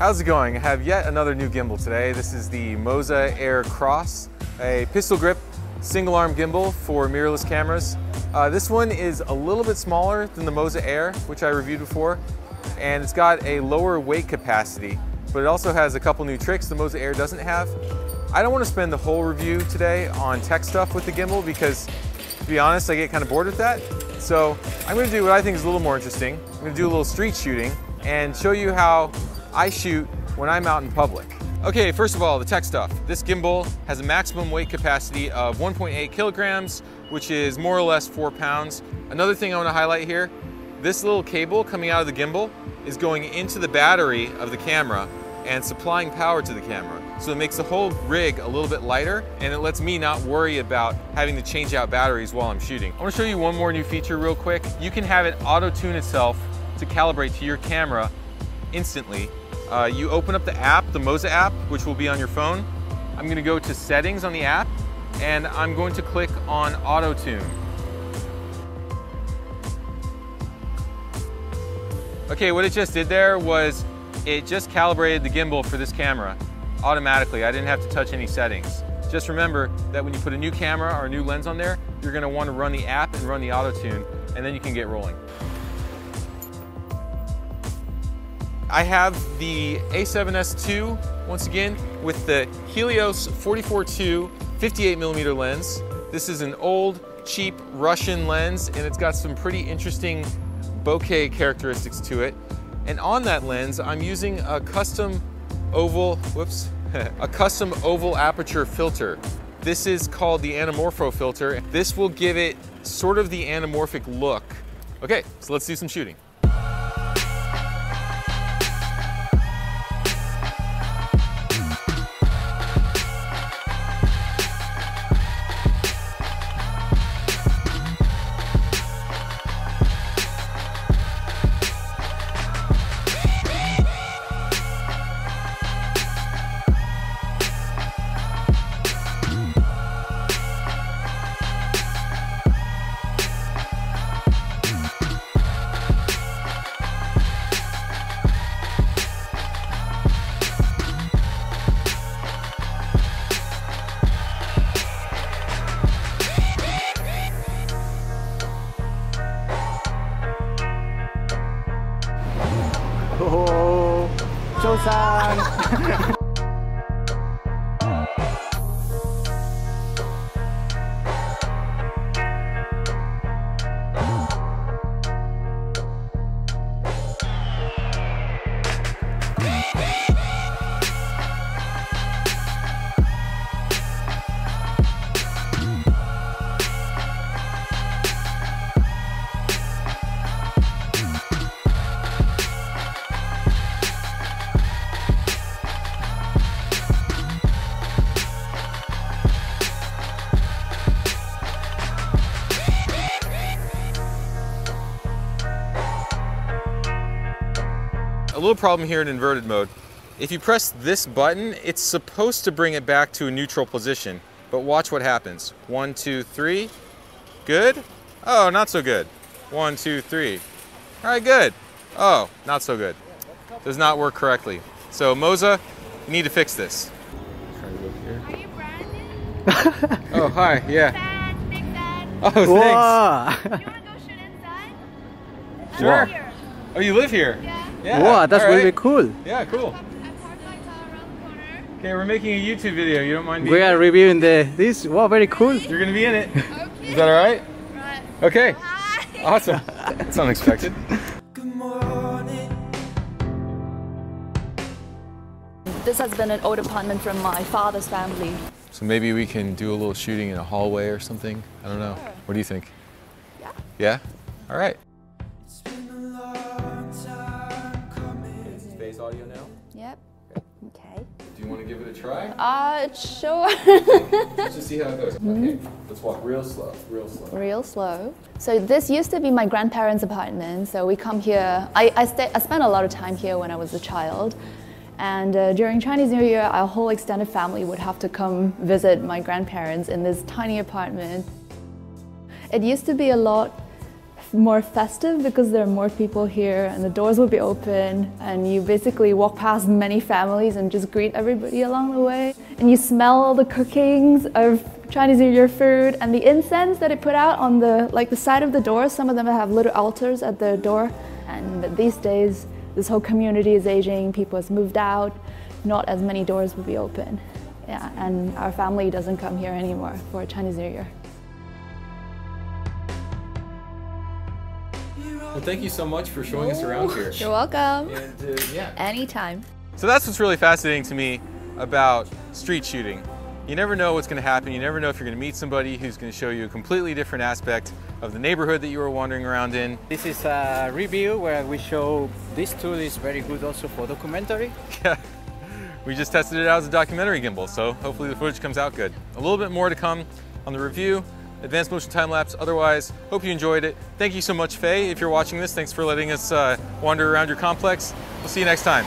How's it going? I have yet another new gimbal today. This is the Moza AirCross, a pistol grip single arm gimbal for mirrorless cameras. This one is a little bit smaller than the Moza Air, which I reviewed before, and it's got a lower weight capacity, but it also has a couple new tricks the Moza Air doesn't have. I don't want to spend the whole review today on tech stuff with the gimbal because, to be honest, I get kind of bored with that. So I'm going to do what I think is a little more interesting. I'm going to do a little street shooting and show you how I shoot when I'm out in public. Okay, first of all, the tech stuff. This gimbal has a maximum weight capacity of 1.8 kilograms, which is more or less 4 pounds. Another thing I want to highlight here, this little cable coming out of the gimbal is going into the battery of the camera and supplying power to the camera. So it makes the whole rig a little bit lighter, and it lets me not worry about having to change out batteries while I'm shooting. I want to show you one more new feature real quick. You can have it auto-tune itself to calibrate to your camera instantly. You open up the app, the Moza app, which will be on your phone. I'm going to go to settings on the app, and I'm going to click on auto tune. Okay, what it just did there was it just calibrated the gimbal for this camera automatically. I didn't have to touch any settings. Just remember that when you put a new camera or a new lens on there, you're going to want to run the app and run the auto tune, and then you can get rolling. I have the A7S II, once again, with the Helios 44-2 58mm lens. This is an old, cheap Russian lens, and it's got some pretty interesting bokeh characteristics to it. And on that lens, I'm using a custom oval, a custom oval aperture filter. This is called the anamorpho filter. This will give it sort of the anamorphic look. Okay, so let's do some shooting. Oh, Joe-san! A little problem here in inverted mode. If you press this button, it's supposed to bring it back to a neutral position, but watch what happens. 1, 2, 3. Good? Oh, not so good. 1, 2, 3. All right, good. Oh, not so good. Does not work correctly. So Moza, you need to fix this. Are you Brandon? Oh, hi, yeah. Fan, big fan. Oh, thanks. Wow. You wanna go shoot inside? Sure. Here. Oh, you live here? Yeah. Yeah. Wow, that's all right. really cool. Yeah, cool. I'm parked like around the corner. Okay, we're making a YouTube video. You don't mind being We are reviewing this. Wow, very cool. You're gonna be in it. Okay. Is that all right? Right. Okay. Hi. Awesome. That's unexpected. This has been an old apartment from my father's family. So maybe we can do a little shooting in a hallway or something. I don't know. Sure. What do you think? Yeah. Yeah? All right. Space audio now? Yep. Okay. Do you want to give it a try? Sure. Let's just see how it goes. Okay. Let's walk real slow, real slow. Real slow. So this used to be my grandparents' apartment. So we come here. I spent a lot of time here when I was a child. And during Chinese New Year, our whole extended family would have to come visit my grandparents in this tiny apartment. It used to be a lot more festive because there are more people here and the doors will be open and you basically walk past many families and just greet everybody along the way. And you smell all the cookings of Chinese New Year food and the incense that they put out on the side of the door. Some of them have little altars at the door. And these days, this whole community is aging, people have moved out, not as many doors will be open. Yeah, and our family doesn't come here anymore for Chinese New Year. Well, thank you so much for showing us around here. You're welcome. And yeah. Anytime. So that's what's really fascinating to me about street shooting. You never know what's going to happen. You never know if you're going to meet somebody who's going to show you a completely different aspect of the neighborhood that you were wandering around in. This is a review where we show this tool is very good also for documentary. Yeah. We just tested it out as a documentary gimbal, so hopefully the footage comes out good. A little bit more to come on the review, advanced motion time lapse. Otherwise, hope you enjoyed it. Thank you so much, Faye. If you're watching this, thanks for letting us wander around your complex. We'll see you next time.